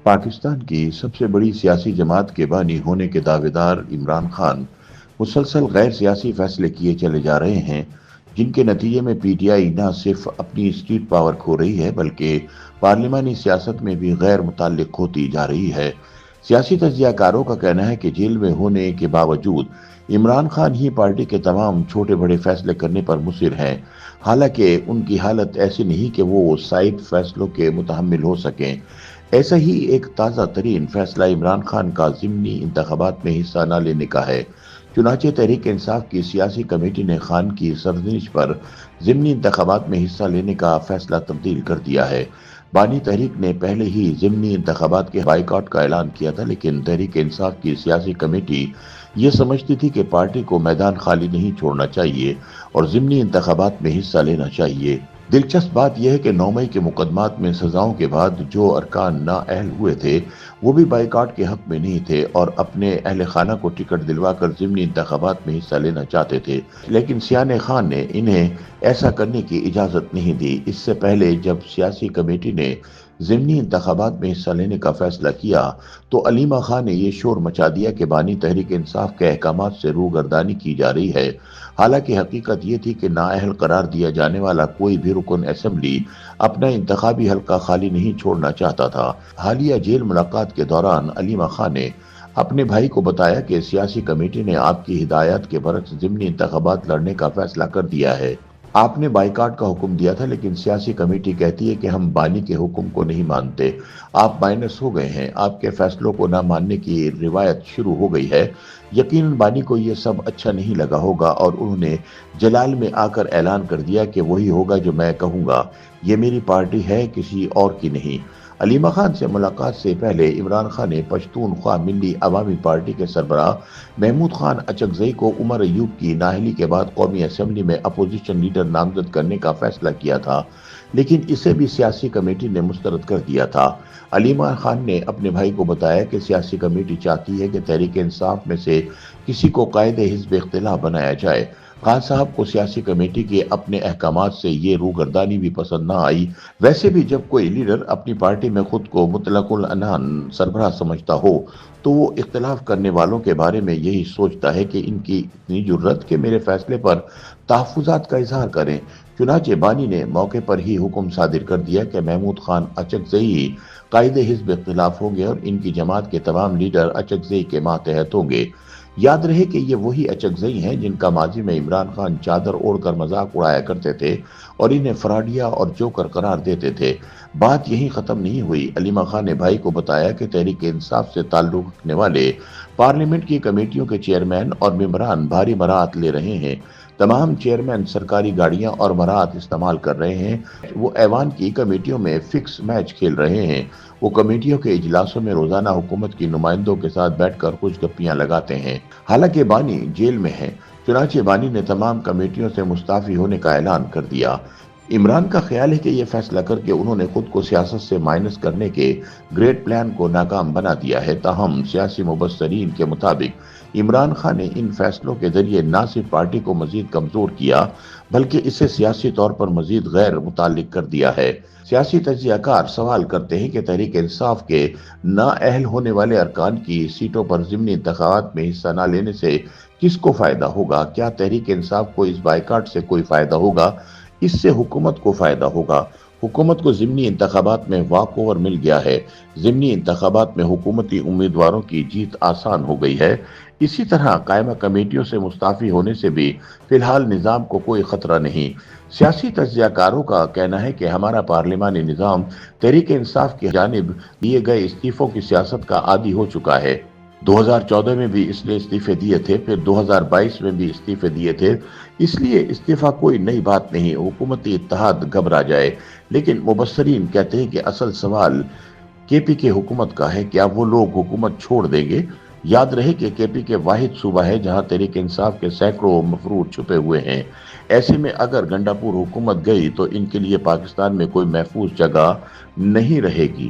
پاکستان کی سب سے بڑی سیاسی جماعت کے بانی ہونے کے دعوے دار عمران خان مسلسل غیر سیاسی فیصلے کیے چلے جا رہے ہیں، جن کے نتیجے میں پی ٹی آئی نہ صرف اپنی اسٹریٹ پاور کھو رہی ہے بلکہ پارلیمانی سیاست میں بھی غیر متعلق ہوتی جا رہی ہے۔ سیاسی تجزیہ کاروں کا کہنا ہے کہ جیل میں ہونے کے باوجود عمران خان ہی پارٹی کے تمام چھوٹے بڑے فیصلے کرنے پر مصر ہیں، حالانکہ ان کی حالت ایسی نہیں کہ وہ سائیڈ فیصلوں کے متحمل ہو سکیں۔ ایسا ہی ایک تازہ ترین فیصلہ عمران خان کا ضمنی انتخابات میں حصہ نہ لینے کا ہے۔ چنانچہ تحریک انصاف کی سیاسی کمیٹی نے خان کی سرزنش پر ضمنی انتخابات میں حصہ لینے کا فیصلہ تبدیل کر دیا ہے۔ بانی تحریک نے پہلے ہی ضمنی انتخابات کے بائیکاٹ کا اعلان کیا تھا، لیکن تحریک انصاف کی سیاسی کمیٹی یہ سمجھتی تھی کہ پارٹی کو میدان خالی نہیں چھوڑنا چاہیے اور ضمنی انتخابات میں حصہ لینا چاہیے۔ دلچسپ بات یہ ہے کہ 9 مئی کے مقدمات میں سزاؤں کے بعد جو ارکان نااہل ہوئے تھے وہ بھی بائیکاٹ کے حق میں نہیں تھے اور اپنے اہل خانہ کو ٹکٹ دلوا کر ضمنی انتخابات میں حصہ لینا چاہتے تھے، لیکن سیان خان نے انہیں ایسا کرنے کی اجازت نہیں دی۔ اس سے پہلے جب سیاسی کمیٹی نے ضمنی انتخابات میں حصہ لینے کا فیصلہ کیا تو علیمہ خان نے یہ شور مچا دیا کہ بانی تحریک انصاف کے احکامات سے روگردانی کی جا رہی ہے، حالانکہ حقیقت یہ تھی کہ نااہل قرار دیا جانے والا کوئی بھی رکن اسمبلی اپنا انتخابی حلقہ خالی نہیں چھوڑنا چاہتا تھا۔ حالیہ جیل ملاقات کے دوران علیمہ خان نے اپنے بھائی کو بتایا کہ سیاسی کمیٹی نے آپ کی ہدایات کے برعکس ضمنی انتخابات لڑنے کا فیصلہ کر دیا ہے۔ آپ نے بائیکاٹ کا حکم دیا تھا، لیکن سیاسی کمیٹی کہتی ہے کہ ہم بانی کے حکم کو نہیں مانتے۔ آپ مائنس ہو گئے ہیں، آپ کے فیصلوں کو نہ ماننے کی روایت شروع ہو گئی ہے۔ یقیناً بانی کو یہ سب اچھا نہیں لگا ہوگا اور انہوں نے جلال میں آ کر اعلان کر دیا کہ وہی ہوگا جو میں کہوں گا، یہ میری پارٹی ہے، کسی اور کی نہیں۔ علیمہ خان سے ملاقات سے پہلے عمران خان نے پشتونخوا ملی عوامی پارٹی کے سربراہ محمود خان اچکزئی کو عمر ایوب کی نااہلی کے بعد قومی اسمبلی میں اپوزیشن لیڈر نامزد کرنے کا فیصلہ کیا تھا، لیکن اسے بھی سیاسی کمیٹی نے مسترد کر دیا تھا۔ علیمہ خان نے اپنے بھائی کو بتایا کہ سیاسی کمیٹی چاہتی ہے کہ تحریک انصاف میں سے کسی کو قائد حزب اختلاف بنایا جائے۔ خان صاحب کو سیاسی کمیٹی کے اپنے احکامات سے یہ روگردانی بھی پسند نہ آئی۔ ویسے بھی جب کوئی لیڈر اپنی پارٹی میں خود کو مطلق العنان سربراہ سمجھتا ہو تو وہ اختلاف کرنے والوں کے بارے میں یہی سوچتا ہے کہ ان کی اتنی جرت کہ میرے فیصلے پر تحفظات کا اظہار کریں۔ چنانچہ بانی نے موقع پر ہی حکم صادر کر دیا کہ محمود خان اچکزئی قائد حزب اختلاف ہوں گے اور ان کی جماعت کے تمام لیڈر اچکزئی کے ماتحت ہوں گے۔ یاد رہے کہ یہ وہی اچکزئی ہیں جن کا ماضی میں عمران خان چادر اوڑھ کر مذاق اڑایا کرتے تھے اور انہیں فراڈیا اور جوکر قرار دیتے تھے۔ بات یہیں ختم نہیں ہوئی۔ علیمہ خان نے بھائی کو بتایا کہ تحریک انصاف سے تعلق رکھنے والے پارلیمنٹ کی کمیٹیوں کے چیئرمین اور ممبران بھاری مراعات لے رہے ہیں۔ تمام چیئرمین سرکاری گاڑیاں اور مراعات استعمال کر رہے ہیں۔ وہ ایوان کی کمیٹیوں میں فکس میچ کھیل رہے ہیں۔ وہ کمیٹیوں کے اجلاسوں میں روزانہ حکومت کی نمائندوں کے ساتھ بیٹھ کر خوش گپیاں لگاتے ہیں۔ حالانکہ بانی جیل میں ہے، چنانچہ بانی نے تمام کمیٹیوں سے مستعفی ہونے کا اعلان کر دیا۔ عمران کا خیال ہے کہ یہ فیصلہ کر کے انہوں نے خود کو سیاست سے مائنس کرنے کے گریٹ پلان کو ناکام بنا دیا ہے۔ تاہم سیاسی مبصرین کے مطابق عمران خان نے ان فیصلوں کے ذریعے نہ صرف پارٹی کو مزید کمزور کیا بلکہ اسے سیاسی طور پر مزید غیر متعلق کر دیا ہے۔ سیاسی تجزیہ کار سوال کرتے ہیں کہ تحریک انصاف کے نااہل ہونے والے ارکان کی سیٹوں پر ضمنی انتخابات میں حصہ نہ لینے سے کس کو فائدہ ہوگا؟ کیا تحریک انصاف کو اس بائیکاٹ سے کوئی فائدہ ہوگا؟ اس سے حکومت کو فائدہ ہوگا۔ حکومت کو ضمنی انتخابات میں واک اوور مل گیا ہے۔ ضمنی انتخابات میں حکومتی امیدواروں کی جیت آسان ہو گئی ہے۔ اسی طرح قائمہ کمیٹیوں سے مستعفی ہونے سے بھی فی الحال نظام کو کوئی خطرہ نہیں۔ سیاسی تجزیہ کاروں کا کہنا ہے کہ ہمارا پارلیمانی نظام تحریک انصاف کی جانب دیے گئے استعفوں کی سیاست کا عادی ہو چکا ہے۔ 2014 میں بھی اس نے استعفے دیے تھے، پھر 2022 میں بھی استعفے دیے تھے۔ اس لیے استعفا کوئی نئی بات نہیں، حکومتی اتحاد گھبرا جائے۔ لیکن مبصرین کہتے ہیں کہ اصل سوال کے پی کے حکومت کا ہے، کیا وہ لوگ حکومت چھوڑ دیں گے؟ یاد رہے کہ کے پی کے واحد صوبہ ہے جہاں تحریک انصاف کے سینکڑوں مفرود چھپے ہوئے ہیں۔ ایسے میں اگر گنڈا پور حکومت گئی تو ان کے لیے پاکستان میں کوئی محفوظ جگہ نہیں رہے گی۔